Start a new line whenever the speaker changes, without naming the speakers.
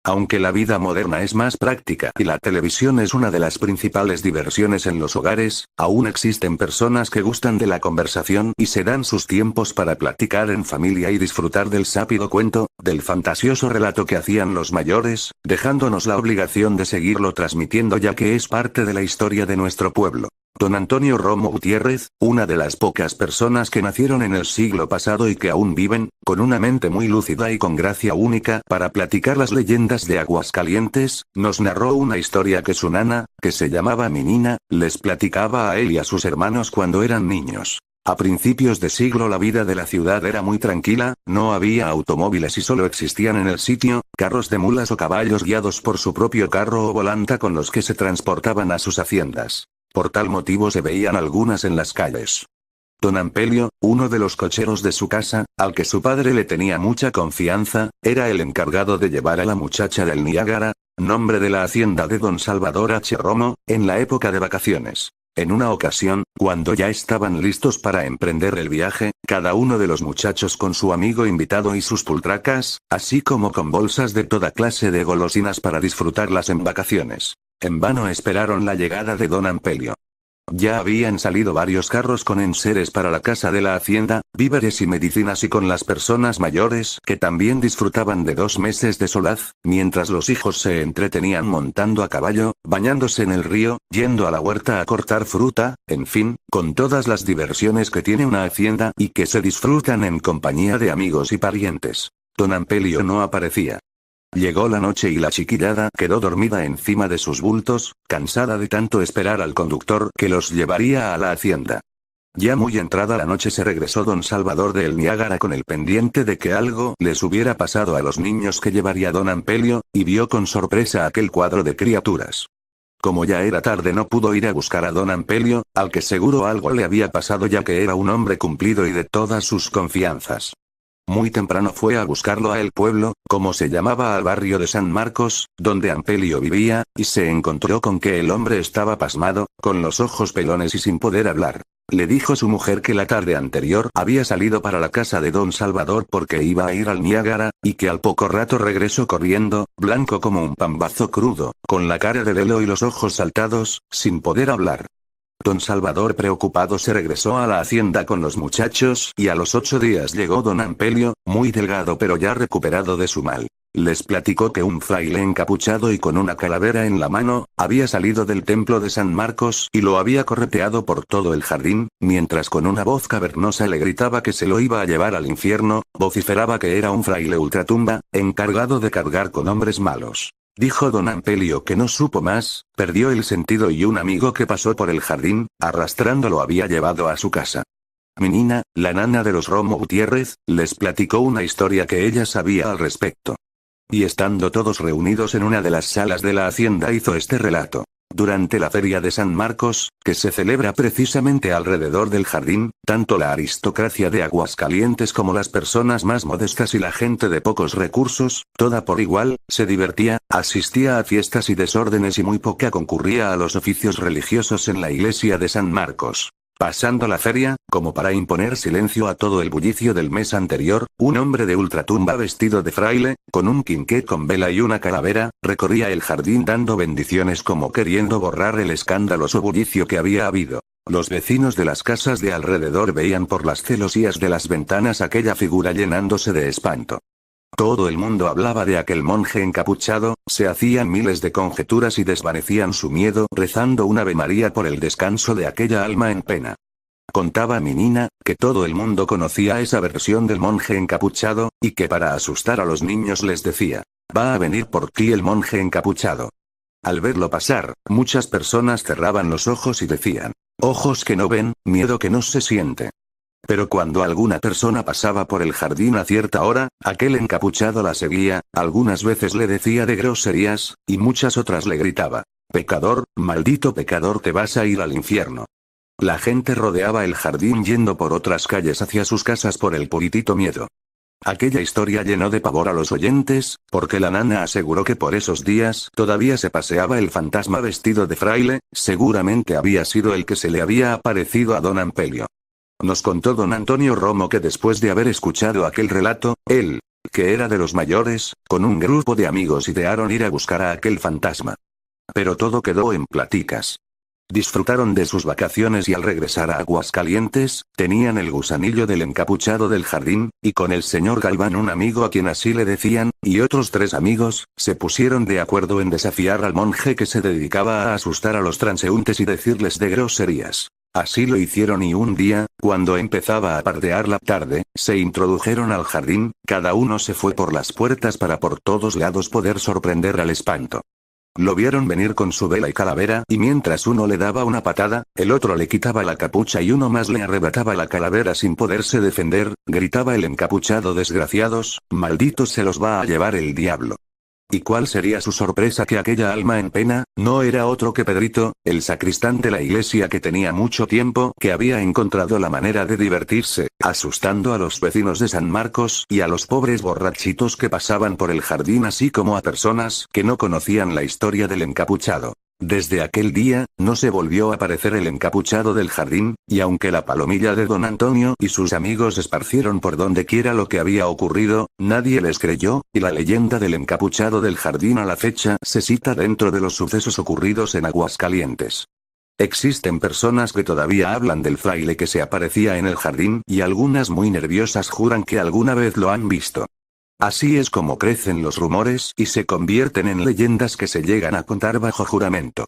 Aunque la vida moderna es más práctica y la televisión es una de las principales diversiones en los hogares, aún existen personas que gustan de la conversación y se dan sus tiempos para platicar en familia y disfrutar del sápido cuento, del fantasioso relato que hacían los mayores, dejándonos la obligación de seguirlo transmitiendo ya que es parte de la historia de nuestro pueblo. Don Antonio Romo Gutiérrez, una de las pocas personas que nacieron en el siglo pasado y que aún viven, con una mente muy lúcida y con gracia única para platicar las leyendas de Aguascalientes, nos narró una historia que su nana, que se llamaba Minina, les platicaba a él y a sus hermanos cuando eran niños. A principios de siglo la vida de la ciudad era muy tranquila, no había automóviles y solo existían en el sitio, carros de mulas o caballos guiados por su propio carro o volanta con los que se transportaban a sus haciendas. Por tal motivo se veían algunas en las calles. Don Ampelio, uno de los cocheros de su casa, al que su padre le tenía mucha confianza, era el encargado de llevar a la muchacha del Niágara, nombre de la hacienda de don Salvador H. Romo, en la época de vacaciones. En una ocasión, cuando ya estaban listos para emprender el viaje, cada uno de los muchachos con su amigo invitado y sus pultracas, así como con bolsas de toda clase de golosinas para disfrutarlas en vacaciones. En vano esperaron la llegada de don Ampelio. Ya habían salido varios carros con enseres para la casa de la hacienda, víveres y medicinas y con las personas mayores que también disfrutaban de 2 meses de solaz, mientras los hijos se entretenían montando a caballo, bañándose en el río, yendo a la huerta a cortar fruta, en fin, con todas las diversiones que tiene una hacienda y que se disfrutan en compañía de amigos y parientes. Don Ampelio no aparecía. Llegó la noche y la chiquillada quedó dormida encima de sus bultos, cansada de tanto esperar al conductor que los llevaría a la hacienda. Ya muy entrada la noche se regresó don Salvador del Niágara con el pendiente de que algo les hubiera pasado a los niños que llevaría don Ampelio, y vio con sorpresa aquel cuadro de criaturas. Como ya era tarde no pudo ir a buscar a don Ampelio, al que seguro algo le había pasado ya que era un hombre cumplido y de todas sus confianzas. Muy temprano fue a buscarlo a el pueblo, como se llamaba al barrio de San Marcos, donde Ampelio vivía, y se encontró con que el hombre estaba pasmado, con los ojos pelones y sin poder hablar. Le dijo su mujer que la tarde anterior había salido para la casa de don Salvador porque iba a ir al Niágara, y que al poco rato regresó corriendo, blanco como un pambazo crudo, con la cara de velo y los ojos saltados, sin poder hablar. Don Salvador preocupado se regresó a la hacienda con los muchachos y a los 8 días llegó don Ampelio, muy delgado pero ya recuperado de su mal. Les platicó que un fraile encapuchado y con una calavera en la mano, había salido del templo de San Marcos y lo había correteado por todo el jardín, mientras con una voz cavernosa le gritaba que se lo iba a llevar al infierno, vociferaba que era un fraile ultratumba, encargado de cargar con hombres malos. Dijo don Ampelio que no supo más, perdió el sentido y un amigo que pasó por el jardín, arrastrándolo había llevado a su casa. Minina, la nana de los Romo Gutiérrez, les platicó una historia que ella sabía al respecto. Y estando todos reunidos en una de las salas de la hacienda hizo este relato. Durante la feria de San Marcos, que se celebra precisamente alrededor del jardín, tanto la aristocracia de Aguascalientes como las personas más modestas y la gente de pocos recursos, toda por igual, se divertía, asistía a fiestas y desórdenes y muy poca concurría a los oficios religiosos en la iglesia de San Marcos. Pasando la feria, como para imponer silencio a todo el bullicio del mes anterior, un hombre de ultratumba vestido de fraile, con un quinqué con vela y una calavera, recorría el jardín dando bendiciones como queriendo borrar el escandaloso bullicio que había habido. Los vecinos de las casas de alrededor veían por las celosías de las ventanas aquella figura llenándose de espanto. Todo el mundo hablaba de aquel monje encapuchado, se hacían miles de conjeturas y desvanecían su miedo rezando un Ave María por el descanso de aquella alma en pena. Contaba Minina, que todo el mundo conocía esa versión del monje encapuchado, y que para asustar a los niños les decía, va a venir por ti el monje encapuchado. Al verlo pasar, muchas personas cerraban los ojos y decían, ojos que no ven, miedo que no se siente. Pero cuando alguna persona pasaba por el jardín a cierta hora, aquel encapuchado la seguía, algunas veces le decía de groserías, y muchas otras le gritaba, pecador, maldito pecador te vas a ir al infierno. La gente rodeaba el jardín yendo por otras calles hacia sus casas por el puritito miedo. Aquella historia llenó de pavor a los oyentes, porque la nana aseguró que por esos días todavía se paseaba el fantasma vestido de fraile, seguramente había sido el que se le había aparecido a don Ampelio. Nos contó don Antonio Romo que después de haber escuchado aquel relato, él, que era de los mayores, con un grupo de amigos idearon ir a buscar a aquel fantasma. Pero todo quedó en pláticas. Disfrutaron de sus vacaciones y al regresar a Aguascalientes, tenían el gusanillo del encapuchado del jardín, y con el señor Galván, un amigo a quien así le decían, y otros 3 amigos, se pusieron de acuerdo en desafiar al monje que se dedicaba a asustar a los transeúntes y decirles de groserías. Así lo hicieron y un día, cuando empezaba a pardear la tarde, se introdujeron al jardín, cada uno se fue por las puertas para por todos lados poder sorprender al espanto. Lo vieron venir con su vela y calavera y mientras uno le daba una patada, el otro le quitaba la capucha y uno más le arrebataba la calavera sin poderse defender, gritaba el encapuchado: desgraciados, malditos se los va a llevar el diablo. ¿Y cuál sería su sorpresa que aquella alma en pena, no era otro que Pedrito, el sacristán de la iglesia que tenía mucho tiempo que había encontrado la manera de divertirse, asustando a los vecinos de San Marcos y a los pobres borrachitos que pasaban por el jardín, así como a personas que no conocían la historia del encapuchado? Desde aquel día, no se volvió a aparecer el encapuchado del jardín, y aunque la palomilla de don Antonio y sus amigos esparcieron por donde quiera lo que había ocurrido, nadie les creyó, y la leyenda del encapuchado del jardín a la fecha se cita dentro de los sucesos ocurridos en Aguascalientes. Existen personas que todavía hablan del fraile que se aparecía en el jardín, y algunas muy nerviosas juran que alguna vez lo han visto. Así es como crecen los rumores y se convierten en leyendas que se llegan a contar bajo juramento.